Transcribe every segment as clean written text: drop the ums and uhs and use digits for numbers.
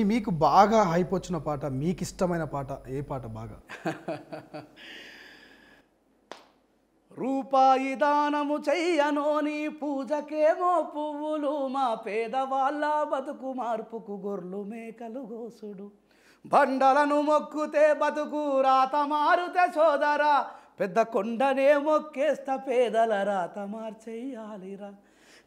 మీకు బాగా హైప్ వచ్చిన పాట, మీకు ఇష్టమైన పాట ఏ పాట బాగా? రూపాయి దానము చెయ్యనోని పూజకేమో పువ్వులు, మా పేదవాళ్ళ బతుకు మార్పుకు గొర్రెలు మేకలు గోసుడు. బండలను మొక్కుతే బతుకు రాత మారుతే సోదరా, పెద్ద కొండనే మొక్కేస్తా పేదల రాత మార్చెయ్యాలిరా.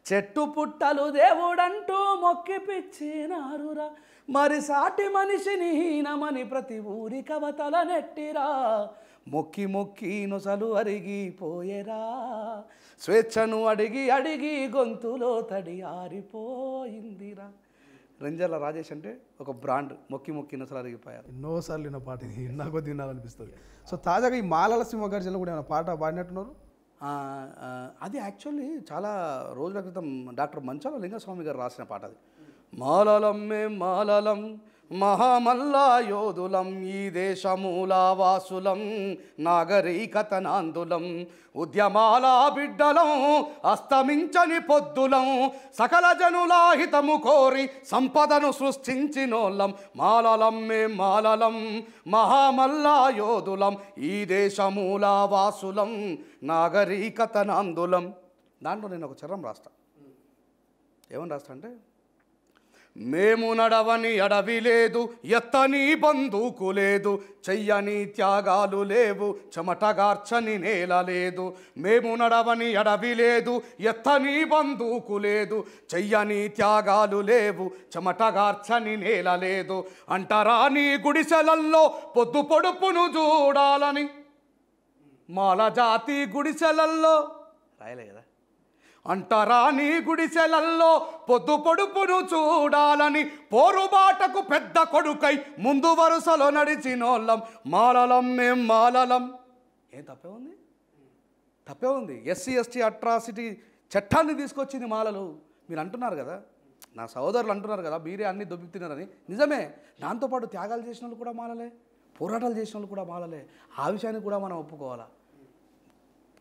చెట్టు పుట్టలు దేవుడంటూ మొక్కి పిచ్చినారురా, మరి సాటి మనిషిని హీనమని ప్రతి ఊరి కవతల నెట్టిరా. మొక్కి మొక్కి నొసలు అరిగిపోయేరా, స్వేచ్ఛను అడిగి అడిగి గొంతులో తడి ఆరిపోయిందిరా. రంజాల రాజేష్ అంటే ఒక బ్రాండ్, మొక్కి మొక్కి నొసలు అరిగిపోయారు. ఎన్నోసార్లు విన్న పాట ఇది, నాకు తినాలనిపిస్తుంది. సో తాజాగా ఈ మాలల సింహాగర్జనలో కూడా ఏమైనా పాట పాడినట్టున్నారు? అది యాక్చువల్లీ చాలా రోజుల క్రితం డాక్టర్ మంచాల లింగస్వామి గారు రాసిన పాట అది. మాలలం మేం మాలలం మహామల్లా యోధులం, ఈ దేశమూల వాసులం నాగరికత నాందులం, ఉద్యమాల బిడ్డలం అస్తమించని పొద్దులం, సకల జనుల హితము కోరి సంపదను సృష్టించినోళ్ళం. మాలలం మేం మాలలం మహామల్లా యోధులం, ఈ దేశమూల వాసులం నాగరికత నాందులం. దాంట్లో నేను ఒక చరణం రాస్తా. ఏమని రాస్తా అంటే, మేము నడవని అడవి లేదు, ఎత్తని బందూకు లేదు, చెయ్యని త్యాగాలు లేవు, చెమటగార్చని నేల లేదు. మేము నడవని అడవి లేదు, ఎత్తని బందూకు లేదు, చెయ్యని త్యాగాలు లేవు, చెమటగార్చని నేల లేదు. అంటారా నీ గుడిసెలల్లో పొద్దు పొడుపును చూడాలని, మాల జాతి గుడిసెలల్లో రాయలే కదా. అంటారా నీ గుడిసెలల్లో పొద్దు పొడుపును చూడాలని, పోరుబాటకు పెద్ద కొడుకై ముందు వరుసలో నడిచినోళ్ళం. మాలలం మేం మాలలం. ఏం తప్పే ఉంది? తప్పే ఉంది. ఎస్సీ ఎస్టీ అట్రాసిటీ చట్టాన్ని తీసుకొచ్చింది మాలలు. మీరు అంటున్నారు కదా, నా సోదరులు అంటున్నారు కదా మీరే అన్ని దొబ్బుతున్నారని. నిజమే. దాంతోపాటు త్యాగాలు చేసిన వాళ్ళు కూడా మాలలే, పోరాటాలు చేసిన వాళ్ళు కూడా మాలలే. ఆ విషయాన్ని కూడా మనం ఒప్పుకోవాలా.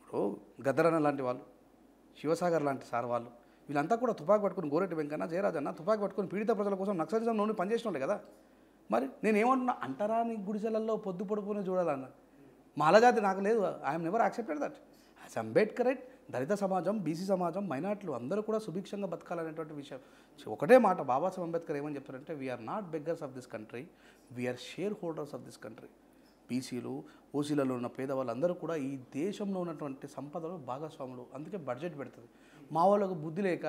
ఇప్పుడు గద్దరన్న లాంటి వాళ్ళు, శివసాగర్ లాంటి సార్ వాళ్ళు, వీళ్ళంతా కూడా తుపాకి పట్టుకుని, గోరెడ్డి వెంకన్న, జయరాజన్న తుపాకి పట్టుకుని పీడిత ప్రజల కోసం నక్సలిజంలోని పనిచేసిన వాళ్ళే కదా. మరి నేనేమంటున్నా, అంటారా నీ గుడిసెలల్లో పొద్దు పొడుపుని చూడాలన్న. మాలజాతి నాకు లేదు. I'm never accepted that. As Ambedkarite, దళిత సమాజం, బీసీ సమాజం, మైనార్టీలు అందరూ కూడా సుభిక్షంగా బతకాలనేటువంటి విషయం. ఒకటే మాట బాబాసాహెబ్ అంబేద్కర్ ఏమని చెప్తారంటే, we're not beggars of this country, we're shareholders of this country. బీసీలు, ఓసీలలో ఉన్న పేదవాళ్ళందరూ కూడా ఈ దేశంలో ఉన్నటువంటి సంపదలో భాగస్వాములు. అందుకే బడ్జెట్ పెడుతుంది. మా వాళ్ళకు బుద్ధి లేక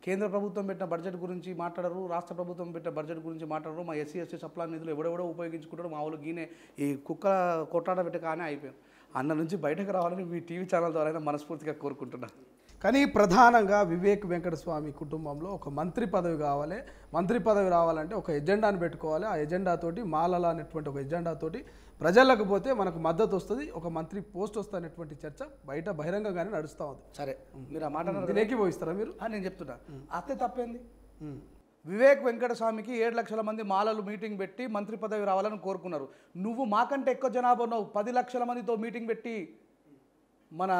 కేంద్ర ప్రభుత్వం పెట్టిన బడ్జెట్ గురించి మాట్లాడరు, రాష్ట్ర ప్రభుత్వం పెట్టిన బడ్జెట్ గురించి మాట్లాడరు. మా ఎస్సీ ఎస్టీ సప్లా నిధులు ఎవడెవడో ఉపయోగించుకుంటారు. మా వాళ్ళు గీనే ఈ కుక్క కొట్టాడ పెట్టగానే అయిపోయాం. అన్న నుంచి బయటకు రావాలని మీ టీవీ ఛానల్ ద్వారా మనస్ఫూర్తిగా కోరుకుంటున్నాను. కానీ ప్రధానంగా వివేక్ వెంకటస్వామి కుటుంబంలో ఒక మంత్రి పదవి కావాలి. మంత్రి పదవి రావాలంటే ఒక ఎజెండాను పెట్టుకోవాలి. ఆ ఎజెండాతోటి మాలల అనేటువంటి ఒక ఎజెండాతోటి ప్రజలకు పోతే మనకు మద్దతు వస్తుంది, ఒక మంత్రి పోస్ట్ వస్తుంది అనేటువంటి చర్చ బయట బహిరంగంగానే నడుస్తూ ఉంది. సరే, మీరు ఆ మాట ఏకీభవిస్తారా మీరు? నేను చెప్తున్నా. అత్తే తప్పేంది? వివేక్ వెంకటస్వామికి 7 లక్షల మంది మాలలు మీటింగ్ పెట్టి మంత్రి పదవి రావాలని కోరుకున్నారు. నువ్వు మాకంటే ఎక్కువ జనాభా ఉన్నావు. 10 లక్షల మందితో మీటింగ్ పెట్టి మన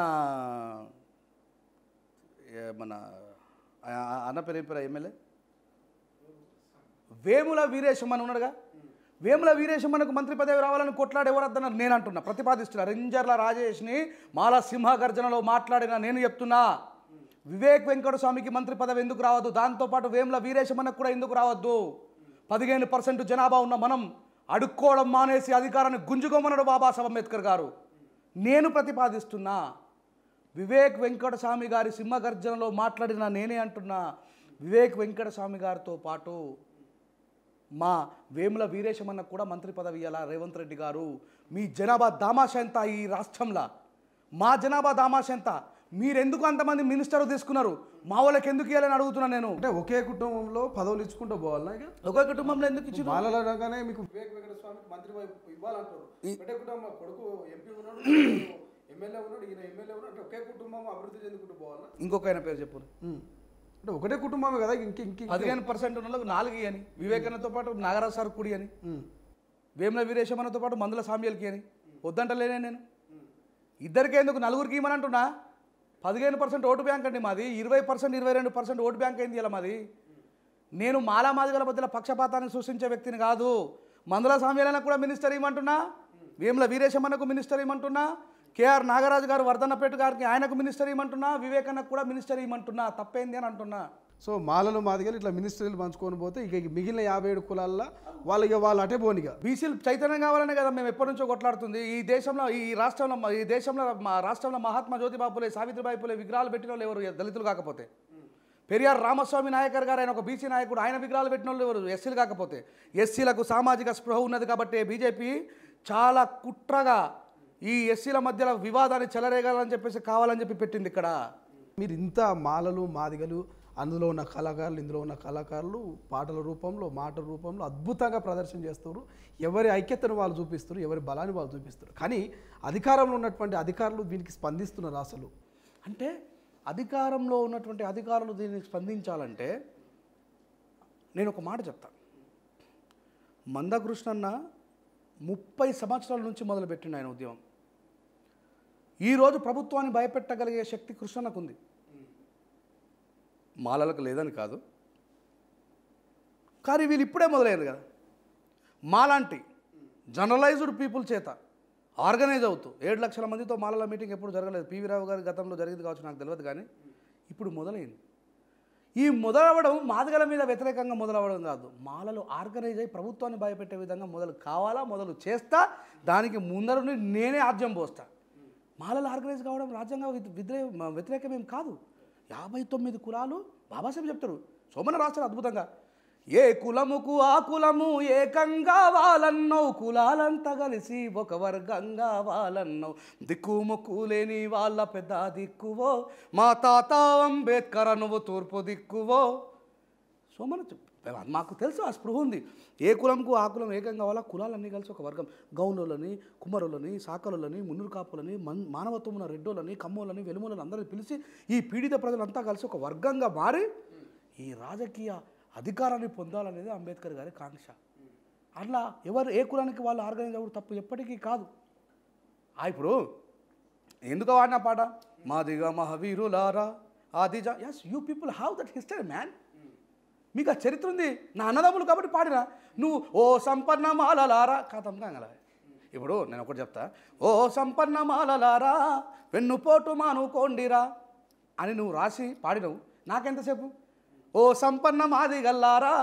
అన్న పేరు ఎమ్మెల్యే వేముల వీరేశం అని ఉన్నాడుగా. వేముల వీరేశమ్మకు మంత్రి పదవి రావాలని కొట్లాడు ఎవరద్దన్నారు? నేను అంటున్నా, ప్రతిపాదిస్తున్నా. రంజర్ల రాజేష్ని మాల సింహగర్జనలో మాట్లాడినా నేను చెప్తున్నా, వివేక్ వెంకటస్వామికి మంత్రి పదవి ఎందుకు రావద్దు? దాంతోపాటు వేముల వీరేశమ్మకు కూడా ఎందుకు రావద్దు? 15% జనాభా ఉన్న మనం అడుక్కోవడం మానేసి అధికారాన్ని గుంజుకోమన్నాడు బాబాసాహెబ్ అంబేద్కర్ గారు. నేను ప్రతిపాదిస్తున్నా, వివేక్ వెంకటస్వామి గారి సింహగర్జనలో మాట్లాడినా నేనే అంటున్నా, వివేక్ వెంకటస్వామి గారితో పాటు మా వేముల వీరేశమన్నకు కూడా మంత్రి పదవి ఇవ్వాలా రేవంత్ రెడ్డి గారు. మీ జనాభా దామాష ఎంత ఈ రాష్ట్రంలో? మా జనాభా దామాష ఎంత? మీరెందుకు అంతమంది మినిస్టర్లు తీసుకున్నారు? మా వాళ్ళకి ఎందుకు ఇవ్వాలని అడుగుతున్నా నేను. అంటే ఒకే కుటుంబంలో పదవులు ఇచ్చుకుంటూ పోవాలన్నా? ఇక ఒకే కుటుంబంలో ఎందుకు ఇచ్చి మాలలాగానే మీకు వివేక్ వెంకటస్వామికి మంత్రి ఇవ్వాలంటారు. ఒకే కుటుంబం, కొడుకు ఎంపీ ఉన్నాడు, ఎమ్మెల్యే ఉన్నాడు, ఈయన ఎమ్మెల్యే ఉన్నాడు, అంటే ఒకే కుటుంబం అభివృద్ధి చెందుకుంటూ పోవాలా? ఇంకొక ఆయన పేరు చెప్పు. అంటే ఒకటే కుటుంబమే కదా. 15% ఉన్న వాళ్ళకి 4 అని, వివేకానందతో పాటు నాగరాజ్ సార్ కుడి అని, వేముల వీరేశమన్నతో పాటు మందుల సామ్యాలకి అని వద్దంటలేనే నేను. ఇద్దరికే ఎందుకు, నలుగురికి ఇవ్వమని అంటున్నా. 15% ఓటు బ్యాంక్ అండి మాది. 20%, 22% ఓటు బ్యాంక్ అయింది ఇలా మాది. నేను మాలా మాదిగల మధ్యలో పక్షపాతాన్ని సృష్టించే వ్యక్తిని కాదు. మందుల స్వామ్యాలకు కూడా మినిస్టర్ ఇవ్వమంటున్నా, వేముల వీరేశమన్నకు మినిస్టర్ ఇవ్వమంటున్నా, కేఆర్ నాగరాజు గారు వర్ధన్నపేట గారికి ఆయనకు మినిస్టర్ ఇవ్వమంటున్నా, వివేకన్నకు కూడా మినిస్టర్ ఇవ్వమంటున్నా. తప్పేంది అని అంటున్నా. సో మాలలు మాదిగలు ఇట్లా మినిస్టర్లు పంచుకొని పోతే ఇక మిగిలిన 57 కులాల్లో వాళ్ళు అటే పోనిగా. బీసీలు చైతన్యం కావాలనే కదా మేము ఎప్పటి నుంచో కొట్లాడుతుంది. ఈ దేశంలో రాష్ట్రంలో మహాత్మా జ్యోతిబా పూలే, సావిత్రిబాయి పూలే విగ్రహాలు పెట్టిన వాళ్ళు ఎవరు దళితులు కాకపోతే? పెరియార్ రామస్వామి నాయకర్ గారు ఆయన ఒక బీసీ నాయకుడు, ఆయన విగ్రహాలు పెట్టిన వాళ్ళు ఎవరు ఎస్సీలు కాకపోతే? ఎస్సీలకు సామాజిక స్పృహ ఉన్నది కాబట్టి బీజేపీ చాలా కుట్రగా ఈ ఎస్సీల మధ్యలో వివాదాన్ని చెలరేగాలని చెప్పేసి కావాలని చెప్పి పెట్టింది ఇక్కడ. మీరు ఇంత మాలలు మాదిగలు అందులో ఉన్న కళాకారులు ఇందులో ఉన్న కళాకారులు పాటల రూపంలో మాటల రూపంలో అద్భుతంగా ప్రదర్శన చేస్తారు. ఎవరి ఐక్యతను వాళ్ళు చూపిస్తారు, ఎవరి బలాన్ని వాళ్ళు చూపిస్తారు. కానీ అధికారంలో ఉన్నటువంటి అధికారులు దీనికి స్పందిస్తున్నారు. అసలు అంటే అధికారంలో ఉన్నటువంటి అధికారులు దీనికి స్పందించాలంటే నేను ఒక మాట చెప్తాను. మందకృష్ణన్న 30 సంవత్సరాల నుంచి మొదలుపెట్టిండు ఆయన ఉద్యమం. ఈరోజు ప్రభుత్వాన్ని భయపెట్టగలిగే శక్తి కృష్ణన్నకు ఉంది, మాలలకు లేదని కాదు. కానీ వీళ్ళు ఇప్పుడే మొదలైంది కదా. మాలాంటి జనరలైజ్డ్ పీపుల్ చేత ఆర్గనైజ్ అవుతూ 7 లక్షల మందితో మాలల మీటింగ్ ఎప్పుడు జరగలేదు. పివి రావు గారి గతంలో జరిగింది కావచ్చు, నాకు తెలియదు. కానీ ఇప్పుడు మొదలైంది. ఈ మొదలవ్వడం మాదిగల మీద వ్యతిరేకంగా మొదలవ్వడం కాదు, మాలలు ఆర్గనైజ్ అయ్యి ప్రభుత్వాన్ని భయపెట్టే విధంగా మొదలు చేస్తా. దానికి ముందరుని నేనే ఆద్యం పోస్తా. మాలలు ఆర్గనైజ్ కావడం రాజ్యాంగ వ్యతిరేకమేం కాదు. 59 కులాలు బాబాసాహెబ్ చెప్తారు, సోమన రాస్తారు అద్భుతంగా. ఏ కులముకు ఆ కులము ఏకంగా వాళ్ళన్నవు, కులాలంతా కలిసి ఒక వర్గంగా వాళ్ళన్నవు, దిక్కుముక్కు లేని వాళ్ళ పెద్ద దిక్కువో, మా తాత అంబేద్కర్ నువ్వు తూర్పు దిక్కువో. సోమన మాకు తెలుసు, ఆ స్పృహ ఉంది. ఏ కులంకు ఆ కులం ఏకంగా వాళ్ళ కులాలన్నీ కలిసి ఒక వర్గం. గౌనులని, కుమ్మరులని, సాకలులని, మున్నూరు కాపులని, మానవత్వమున రెడ్డోలని, కమ్మోలని, వెలుములని అందరినీ పిలిచి ఈ పీడిత ప్రజలంతా కలిసి ఒక వర్గంగా మారి ఈ రాజకీయ అధికారాన్ని పొందాలనేది అంబేద్కర్ గారి కాంక్ష. అట్లా ఎవరు ఏ కులానికి వాళ్ళు ఆర్గనైజ్ అవ్వడం తప్పు ఎప్పటికీ కాదు. ఇప్పుడు ఎందుకు వాడిన పాట మాదిగా మహావీరులారా ఆదిజా. Yes, you people have that history man. మీకు ఆ చరిత్ర ఉంది. నా అన్నదమ్ములు కాబట్టి పాడినా. నువ్వు ఓ సంపన్న మాలలారా కాతం కాగల. ఇప్పుడు నేను ఒకటి చెప్తా. ఓ సంపన్న మాలలారా వెన్నుపోటు మానుకోండిరా అని నువ్వు రాసి పాడినవు, నాకెంతసేపు? ఓ సంపన్న మాదిగల్లారా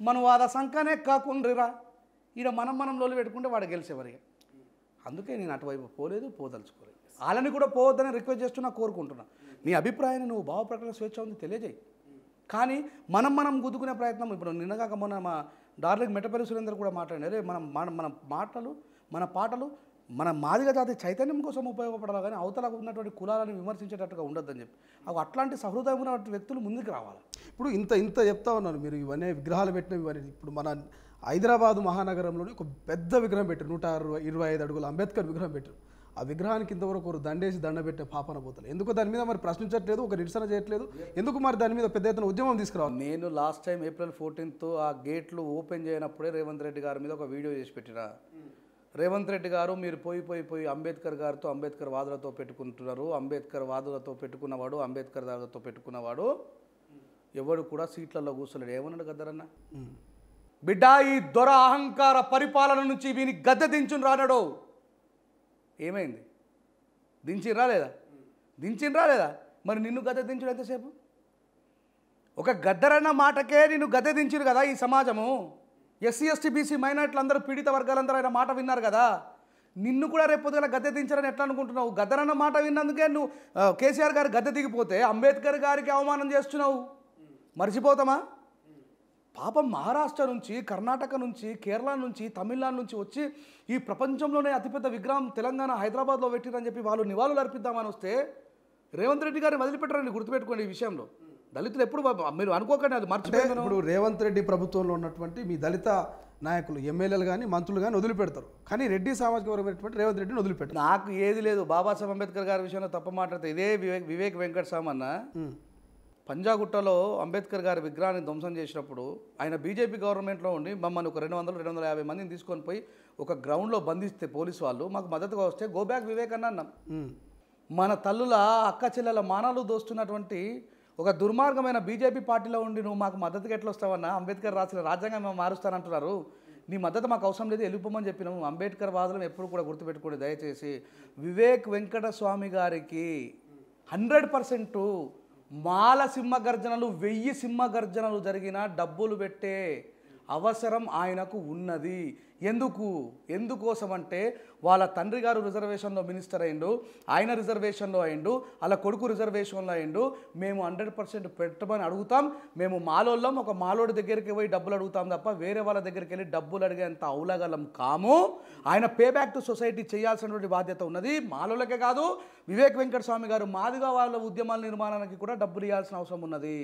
మనువాద సంకనే కాకుండ్రిరా. ఈడ మనం లోలు పెట్టుకుంటే వాడు గెలిచేవారిగా. అందుకే నేను అటువైపు పోదలుచుకోలేదు. వాళ్ళని కూడా పోవద్దని రిక్వెస్ట్ చేస్తున్నా, కోరుకుంటున్నా. నీ అభిప్రాయాన్ని నువ్వు భావ ప్రకటన స్వేచ్ఛ ఉంది తెలియజేయి. కానీ మనం గుద్దుకునే ప్రయత్నం ఇప్పుడు నిన్నగాక మొన్న మా డార్లింగ్ మెట్టపల్లి సురేందర్ కూడా మాట్లాడినారు. మన మాటలు మన పాటలు మన మాదిగ జాతి చైతన్యం కోసం ఉపయోగపడాలి, కానీ అవతల ఉన్నటువంటి కులాలను విమర్శించేటట్టుగా ఉండొద్దని చెప్పి అట్లాంటి సహృదయం ఉన్న వ్యక్తులు ముందుకు రావాలి. ఇప్పుడు ఇంత చెప్తా ఉన్నారు మీరు. ఇవన్నీ విగ్రహాలు పెట్టినవి ఇవన్నీ. ఇప్పుడు మన హైదరాబాదు మహానగరంలోని ఒక పెద్ద విగ్రహం పెట్టారు, 125 అడుగుల అంబేద్కర్ విగ్రహం పెట్టారు. ఆ విగ్రహానికి ఇంతవరకు ఒక దండేసి దండ పెట్టే పాపన పోతలు. ఎందుకు దాని మీద మరి ప్రశ్నించట్లేదు, ఒక నిరసన చేయట్లేదు? ఎందుకు మరి దాని మీద పెద్ద ఎత్తున ఉద్యమం తీసుకురావాలి? నేను లాస్ట్ టైం April 14th ఆ గేట్లు ఓపెన్ చేయనప్పుడే రేవంత్ రెడ్డి గారి మీద ఒక వీడియో చేసి పెట్టినా. రేవంత్ రెడ్డి గారు మీరు పోయి అంబేద్కర్ గారితో అంబేద్కర్ వాదులతో పెట్టుకుంటున్నారు. అంబేద్కర్ వాదులతో పెట్టుకున్నవాడు, అంబేద్కర్ దాదులతో పెట్టుకున్నవాడు ఎవడు కూడా సీట్లలో కూర్చోలేడు. ఏమన్నాడు గద్దరన్న? బిడ్డ ఈ దొర అహంకార పరిపాలన నుంచి వీని గద్దె దించుని రానాడు. ఏమైంది? దించినరా లేదా? మరి నిన్ను గద్దె దించుడు ఎంతసేపు? ఒక గద్దరన్న మాటకే నిన్ను గద్దె దించిరు కదా ఈ సమాజము. ఎస్సీ ఎస్టీ బీసీ మైనార్టీలు అందరూ పీడిత వర్గాలందరూ ఆయన మాట విన్నారు కదా. నిన్ను కూడా రేపు పొద్దున గద్దె దించారని ఎట్లా అనుకుంటున్నావు? గద్దరన్న మాట విన్నందుకే నువ్వు కేసీఆర్ గారు గద్దె దిగిపోతే అంబేద్కర్ గారికి అవమానం చేస్తున్నావు. మర్చిపోతామా? పాపం మహారాష్ట్ర నుంచి, కర్ణాటక నుంచి, కేరళ నుంచి, తమిళనాడు నుంచి వచ్చి ఈ ప్రపంచంలోనే అతిపెద్ద విగ్రహం తెలంగాణ హైదరాబాద్లో పెట్టిరని చెప్పి వాళ్ళు నివాళులు అర్పిద్దామని వస్తే రేవంత్ రెడ్డి గారిని వదిలిపెట్టారని గుర్తుపెట్టుకోండి. ఈ విషయంలో దళితులు ఎప్పుడు మీరు అనుకోకండి, అది మర్చిపోయారు. ఇప్పుడు రేవంత్ రెడ్డి ప్రభుత్వంలో ఉన్నటువంటి మీ దళిత నాయకులు, ఎమ్మెల్యేలు కానీ మంత్రులు కానీ వదిలిపెడతారు, కానీ రెడ్డి సామాజిక వర్గమైనటువంటి రేవంత్ రెడ్డిని వదిలిపెట్టారు. నాకు ఏది లేదు. బాబాసాహెబ్ అంబేద్కర్ గారి విషయంలో తప్ప మాట్లాడితే ఇదే వివేక్ వెంకట స్వామి అన్న పంజాగుట్టలో అంబేద్కర్ గారి విగ్రహాన్ని ధ్వంసం చేసినప్పుడు ఆయన బీజేపీ గవర్నమెంట్లో ఉండి మమ్మల్ని ఒక 200-250 మందిని తీసుకొని పోయి ఒక గ్రౌండ్లో బంధిస్తే పోలీసు వాళ్ళు మాకు మద్దతుగా వస్తే గో బ్యాక్ వివేక్ అన్న అన్నాం. మన తల్లుల అక్క చెల్లెల మానాలు దోస్తున్నటువంటి ఒక దుర్మార్గమైన బీజేపీ పార్టీలో ఉండి నువ్వు మాకు మద్దతుగా ఎట్లా వస్తావన్నా? అంబేద్కర్ రాసిన రాజ్యాంగం మేము మారుస్తానంటున్నారు, నీ మద్దతు మాకు అవసరం లేదు, వెళ్ళిపోమని చెప్పినాము. అంబేద్కర్ వాదులను ఎప్పుడు కూడా గుర్తుపెట్టుకోండి దయచేసి. వివేక్ వెంకటస్వామి గారికి 100% మాల సింహగర్జనలు 1000 సింహగర్జనలు జరిగిన డబ్బులు పెట్టే అవసరం ఆయనకు ఉన్నది. ఎందుకోసం అంటే వాళ్ళ తండ్రి గారు రిజర్వేషన్లో మినిస్టర్ అయిండు, ఆయన రిజర్వేషన్లో అయిండు, అలా కొడుకు రిజర్వేషన్లో అయిండు. మేము 100% పెట్టమని అడుగుతాం. మేము మాలోళ్ళం, ఒక మాలోడి దగ్గరికి పోయి డబ్బులు అడుగుతాం తప్ప వేరే వాళ్ళ దగ్గరికి వెళ్ళి డబ్బులు అడిగేంత అవులగలం కాము. ఆయన పే బ్యాక్ టు సొసైటీ చేయాల్సినటువంటి బాధ్యత ఉన్నది. మాలోళ్ళకే కాదు, వివేక్ వెంకటస్వామి గారు మాదిగా వాళ్ళ ఉద్యమాల నిర్మాణానికి కూడా డబ్బులు ఇవ్వాల్సిన అవసరం ఉన్నది.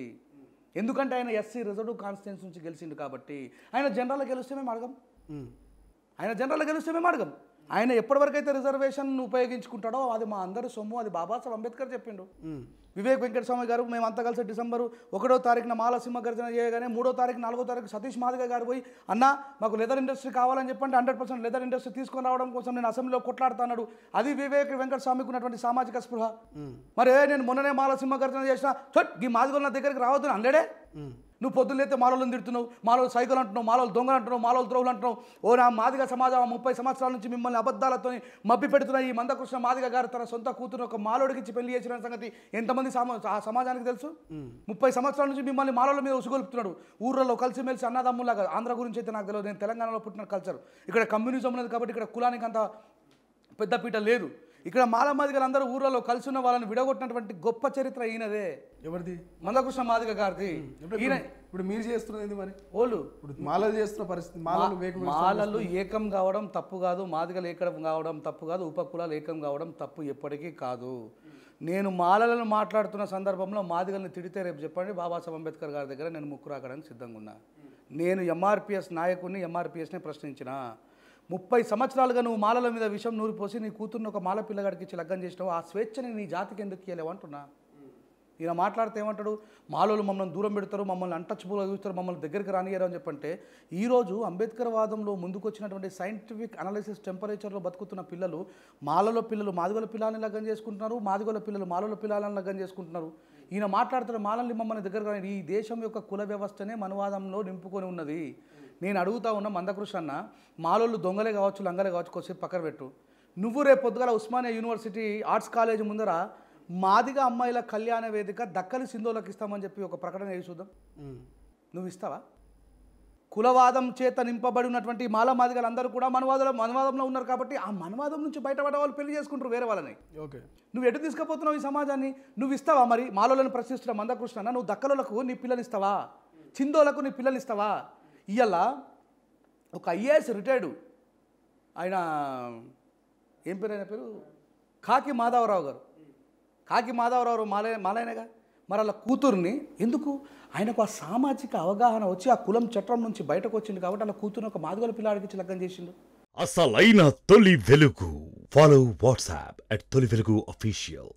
ఎందుకంటే ఆయన ఎస్సీ రిజర్వ్ కాన్స్టిట్యూన్సీ నుంచి గెలిచిండు కాబట్టి. ఆయన జనరల్లో గెలిస్తే మేము అడగం, ఆయన ఎప్పటివరకు అయితే రిజర్వేషన్ ఉపయోగించుకుంటాడో అది మా అందరి సొమ్ము, అది బాబాసాహెబ్ అంబేద్కర్ చెప్పిండు. వివేక్ వెంకటస్వామి గారు మేమంతా కలిసి డిసెంబర్ 1వ తారీఖున మాల సింహగర్జన చేయగానే 3వ తారీఖు 4వ తారీఖు సతీష్ మాదిగ గారు పోయి అన్న మాకు లెదర్ ఇండస్ట్రీ కావాలని చెప్పండి, 100% లెదర్ ఇండస్ట్రీ తీసుకొని రావడం కోసం నేను అసెంబ్లీలో కొట్లాడుతున్నాడు. అది వివేక్ వెంకటస్వామికి ఉన్నటువంటి సామాజిక స్పృహ. మరి నేను మొన్ననే మాల సింహగర్జన చేసిన ఈ మాదిగోళ్ళ నా దగ్గరికి రావద్దు అనలేడే. నువ్వు పొద్దున్నైతే మాలోళ్ళని తిడుతున్నావు, మాలో సైకిల్ అంటున్నావు, మాలోళ్ళు దొంగలు అంటున్నావు, మాలోళ్ళు ద్రోవులు అంటున్నావు. ఓ నా మాదిగ సమాజం 30 సంవత్సరాల నుంచి మిమ్మల్ని అబద్ధాలతో మబ్బి పెడుతున్న ఈ మందకృష్ణ మాదిగ గారు తన సొంత కూతురు ఒక మాలోడికి పెళ్లి చేసిన సంగతి ఎంతమంది ఆ సమాజానికి తెలుసు? 30 సంవత్సరాల నుంచి మిమ్మల్ని మాలోళ్ళ మీద ఉసుగొలుపుతున్నాడు. ఊర్లలో కలిసిమెలిసి అన్నదమ్ములాగా. ఆంధ్ర గురించి అయితే నాకు తెలియదు, నేను తెలంగాణలో పుట్టిన కల్చర్. ఇక్కడ కమ్యూనిజం ఉన్నది కాబట్టి ఇక్కడ కులానికి అంత పెద్దపీట లేదు. ఇక్కడ మాలమాదిగలు అందరూ ఊర్లలో కలిసి ఉన్న వాళ్ళని విడగొట్టినటువంటి గొప్ప చరిత్ర ఈయనదే. ఎవరిది? మందకృష్ణ మాదిగ గారిది. ఈయన ఇప్పుడు మీరు చేస్తున్నది మరి ఓళ్ళు ఇప్పుడు మాలలు చేస్తున్న పరిస్థితి. మాలలు ఏకం కావడం తప్పు కాదు, మాదిగలు ఏకం కావడం తప్పు కాదు, ఉపకులాలు ఏకం కావడం తప్పు ఎప్పటికీ కాదు. నేను మాలలను మాట్లాడుతున్న సందర్భంలో మాదిగల్ని తిడితే రేపు చెప్పండి బాబాసాహెబ్ అంబేద్కర్ గారి దగ్గర నేను ముక్కు రాకడానికి సిద్ధంగా ఉన్నా. నేను ఎంఆర్పిఎస్ నాయకుడిని, ఎంఆర్పిఎస్ని ప్రశ్నించిన. 30 సంవత్సరాలుగా నువ్వు మాలల మీద విషం నూరిపోసి నీ కూతుర్ని ఒక మాల పిల్లగాడికి ఇచ్చి లగ్గం చేసినావు. ఆ స్వేచ్ఛని నీ జాతికి ఎందుకు ఇవ్వలేవు అంటున్నా. ఈయన మాట్లాడితే ఏమంటాడు? మాలోళ్ళు మమ్మల్ని దూరం పెడతారు, మమ్మల్ని అంటచ్చుబుల్గా చూస్తారు, మమ్మల్ని దగ్గరికి రానియరు అని చెప్పంటే, ఈరోజు అంబేద్కర్ వాదంలో ముందుకు వచ్చినటువంటి సైంటిఫిక్ అనాలిసిస్ టెంపరేచర్లో బతుకుతున్న పిల్లలు మాలలో పిల్లలు మాదిగోల పిల్లల్ని లగ్గం చేసుకుంటున్నారు, మాదిగోల పిల్లలు మాలోల పిల్లలను లగ్గం చేసుకుంటున్నారు. ఈయన మాట్లాడుతున్న మాలల్ని మమ్మల్ని దగ్గర రాని. ఈ దేశం యొక్క కుల వ్యవస్థనే మనువాదంలో నింపుకొని ఉన్నది. నేను అడుగుతా ఉన్న మందకృష్ణ అన్న, మాలోళ్ళు దొంగలే కావచ్చు, లంగలే కావచ్చు, కొద్దిసేపు పక్కన పెట్టు. నువ్వు రేపు పొద్దుగాల ఉస్మానియా యూనివర్సిటీ ఆర్ట్స్ కాలేజ్ ముందర మాదిగ అమ్మాయిల కళ్యాణ వేదిక దక్కలి సింధోలకు ఇస్తామని చెప్పి ఒక ప్రకటన వేసి చూద్దాం. నువ్వు ఇస్తావా? కులవాదం చేత నింపబడి ఉన్నటువంటి మాల మాదిగలు అందరూ కూడా మనువాదంలో ఉన్నారు కాబట్టి ఆ మనువాదం నుంచి బయటపడే వాళ్ళు పెళ్లి చేసుకుంటారు వేరే వాళ్ళని. ఓకే, నువ్వు ఎటు తీసుకుపోతున్నావు ఈ సమాజాన్ని? నువ్వు ఇస్తావా మరి? మాలోలను ప్రశ్నిస్తున్న మందకృష్ణ, నువ్వు దక్కలకు నీ పిల్లలు ఇస్తావా? చిందోలకు నీ పిల్లలు ఇస్తావా? ఇవాళ ఒక ఐఏఎస్ రిటైర్డు ఆయన ఏం పేరు, ఆయన పేరు కాకి మాధవరావు గారు. కాకి మాధవరావు మాలైనగా. మరి అలా కూతుర్ని ఎందుకు? ఆయనకు ఆ సామాజిక అవగాహన వచ్చి ఆ కులం చట్టం నుంచి బయటకు వచ్చింది కాబట్టి అలా కూతురు ఒక మాదిగోల పిల్లాడికి ఇచ్చి లగ్గం చేసిండు. అసలైన తొలి వెలుగు. ఫాలో వాట్సాప్ @తొలి వెలుగు official.